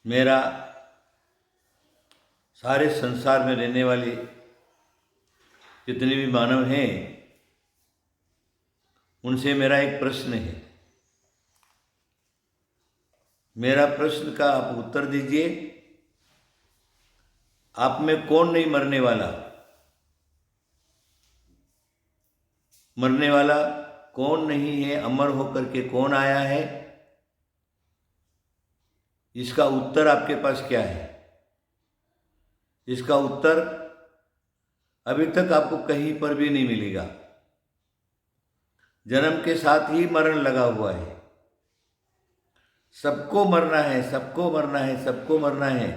मेरा सारे संसार में रहने वाले जितने भी मानव हैं उनसे मेरा एक प्रश्न है। मेरा प्रश्न का आप उत्तर दीजिए। आप में कौन नहीं मरने वाला? मरने वाला कौन नहीं है? अमर होकर के कौन आया है? इसका उत्तर आपके पास क्या है? इसका उत्तर अभी तक आपको कहीं पर भी नहीं मिलेगा। जन्म के साथ ही मरण लगा हुआ है। सबको मरना है, सबको मरना है, सबको मरना है।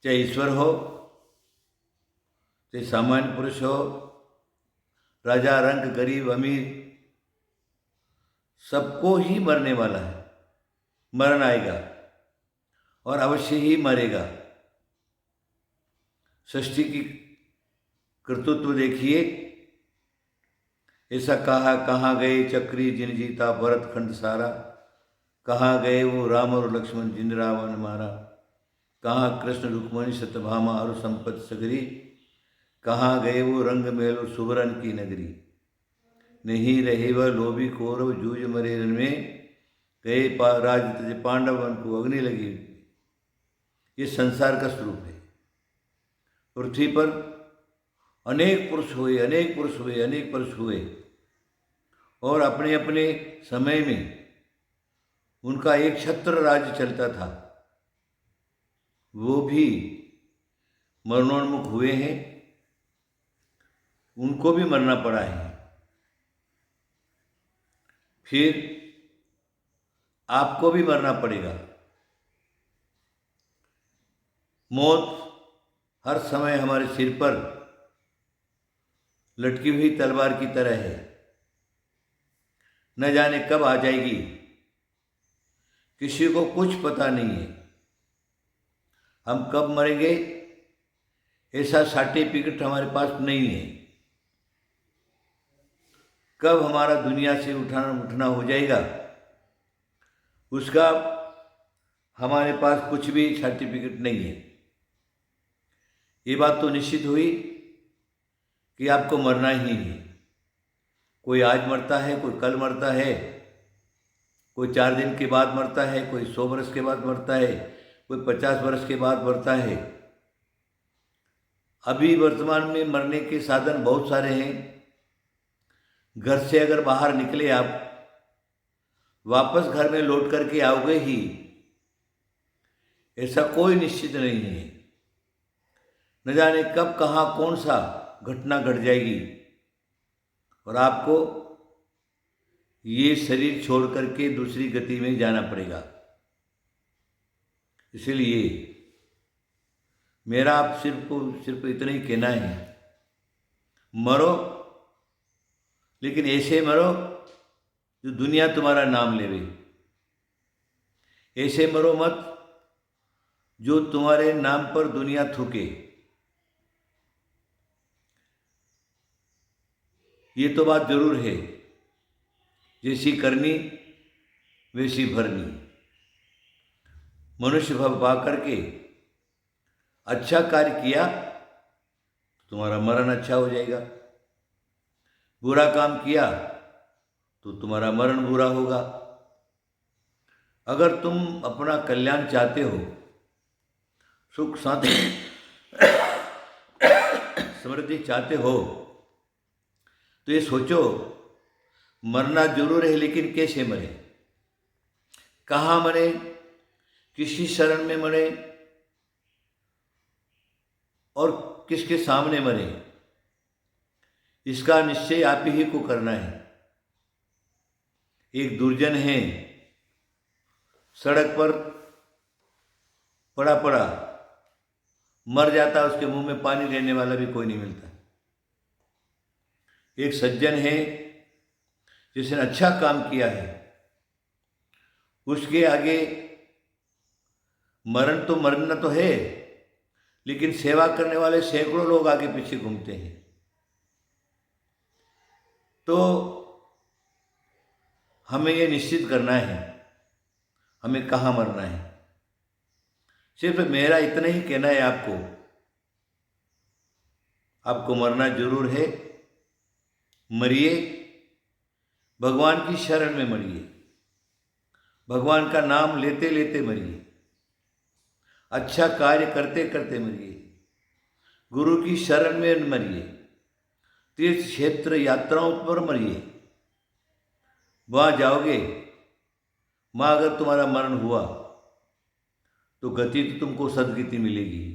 चाहे ईश्वर हो, चाहे सामान्य पुरुष हो, राजा रंक गरीब अमीर, सबको ही मरने वाला है। मरण आएगा और अवश्य ही मरेगा। सृष्टि की कर्तृत्व देखिए। ऐसा कहा कहाँ गए चक्री जिन जीता भरत खंड सारा, कहाँ गए वो राम और लक्ष्मण जिन रावण मारा, कहाँ कृष्ण रुक्मणी सत्यभामा और संपत सगरी, कहाँ गए वो रंग मेलो सुवरन की नगरी, नहीं रहे वह लोभी कौरव जूझ मरे रण में, गए राज तज पांडव वन को अग्नि लगी। ये संसार का स्वरूप है। पृथ्वी पर अनेक पुरुष हुए, अनेक पुरुष हुए, अनेक पुरुष हुए और अपने अपने समय में उनका एक छत्र राज्य चलता था। वो भी मरणोन्मुख हुए हैं, उनको भी मरना पड़ा है। फिर आपको भी मरना पड़ेगा। मौत हर समय हमारे सिर पर लटकी हुई तलवार की तरह है। न जाने कब आ जाएगी, किसी को कुछ पता नहीं है। हम कब मरेंगे ऐसा सर्टिफिकेट हमारे पास नहीं है। कब हमारा दुनिया से उठना हो जाएगा उसका हमारे पास कुछ भी सर्टिफिकेट नहीं है। ये बात तो निश्चित हुई कि आपको मरना ही है। कोई आज मरता है, कोई कल मरता है, कोई 4 दिन के बाद मरता है, कोई 100 वर्ष के बाद मरता है, कोई 50 वर्ष के बाद मरता है। अभी वर्तमान में मरने के साधन बहुत सारे हैं। घर से अगर बाहर निकले आप, वापस घर में लौट करके आओगे ही, ऐसा कोई निश्चित नहीं है। न जाने कब कहाँ कौन सा घटना घट जाएगी और आपको ये शरीर छोड़ करके दूसरी गति में जाना पड़ेगा। इसलिए मेरा आप सिर्फ इतना ही कहना है, मरो लेकिन ऐसे मरो जो दुनिया तुम्हारा नाम लेवे। ऐसे मरो मत जो तुम्हारे नाम पर दुनिया थूके। ये तो बात जरूर है, जैसी करनी वैसी भरनी। मनुष्य भव पा करके अच्छा कार्य किया तो तुम्हारा मरण अच्छा हो जाएगा। बुरा काम किया तो तुम्हारा मरण बुरा होगा। अगर तुम अपना कल्याण चाहते हो, सुख शांति समृद्धि चाहते हो, तो ये सोचो मरना जरूर है, लेकिन कैसे मरे, कहाँ मरे, किसी शरण में मरे और किसके सामने मरे, इसका निश्चय आप ही को करना है। एक दुर्जन है, सड़क पर पड़ा पड़ा मर जाता, उसके मुंह में पानी लेने वाला भी कोई नहीं मिलता। एक सज्जन है जिसने अच्छा काम किया है, उसके आगे मरण तो मरना तो है, लेकिन सेवा करने वाले सैकड़ों लोग आगे पीछे घूमते हैं। तो हमें ये निश्चित करना है हमें कहाँ मरना है। सिर्फ मेरा इतना ही कहना है आपको, आपको मरना जरूर है, मरिए, भगवान की शरण में मरिए, भगवान का नाम लेते लेते मरिए, अच्छा कार्य करते करते मरिए, गुरु की शरण में मरिए, तीर्थ क्षेत्र यात्राओं पर मरिए। वहाँ जाओगे, वहाँ अगर तुम्हारा मरण हुआ तो गति तो तुमको सदगति मिलेगी,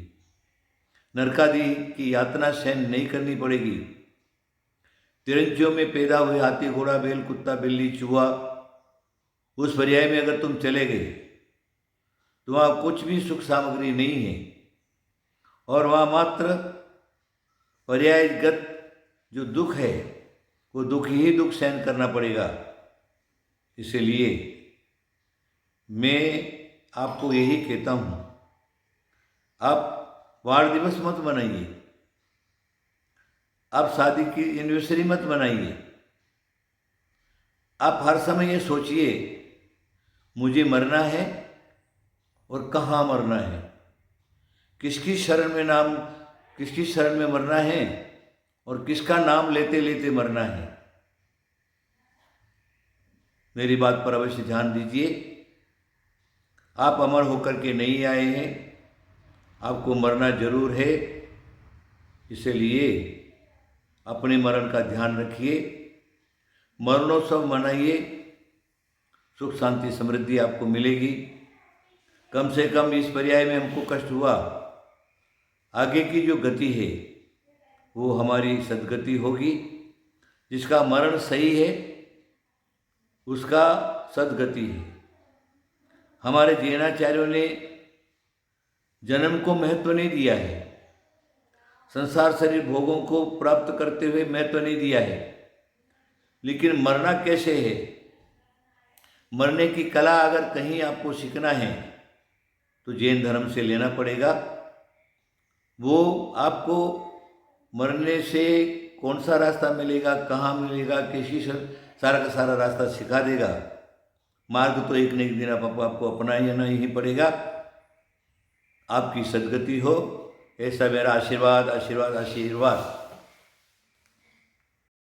नरकादि की यातना सहन नहीं करनी पड़ेगी। तिरंजियों में पैदा हुए हाथी घोड़ा बैल कुत्ता बिल्ली चूहा, उस पर्याय में अगर तुम चले गए तो वहाँ कुछ भी सुख सामग्री नहीं है, और वहाँ मात्र पर्यायगत जो दुख है वो दुख ही दुख सहन करना पड़ेगा। इसलिए मैं आपको यही कहता हूँ, आप वार दिवस मत मनाइए, आप शादी की एनिवर्सरी मत मनाइए। आप हर समय ये सोचिए मुझे मरना है और कहाँ मरना है, किसकी शरण में मरना है और किसका नाम लेते लेते मरना है। मेरी बात पर अवश्य ध्यान दीजिए। आप अमर होकर के नहीं आए हैं, आपको मरना जरूर है। इसलिए अपने मरण का ध्यान रखिए, मरणोत्सव मनाइए, सुख शांति समृद्धि आपको मिलेगी। कम से कम इस पर्याय में हमको कष्ट हुआ, आगे की जो गति है वो हमारी सद्गति होगी। जिसका मरण सही है उसका सद्गति है। हमारे जैनाचार्यों ने जन्म को महत्व नहीं दिया है, संसार शरीर भोगों को प्राप्त करते हुए महत्व नहीं दिया है, लेकिन मरना कैसे है, मरने की कला अगर कहीं आपको सीखना है तो जैन धर्म से लेना पड़ेगा। वो आपको मरने से कौन सा रास्ता मिलेगा, कहाँ मिलेगा, किसी सारा का सारा रास्ता सिखा देगा। मार्ग तो एक न एक दिन आपको अपनाना ही पड़ेगा। आपकी सद्गति हो, ऐसा मेरा आशीर्वाद आशीर्वाद आशीर्वाद।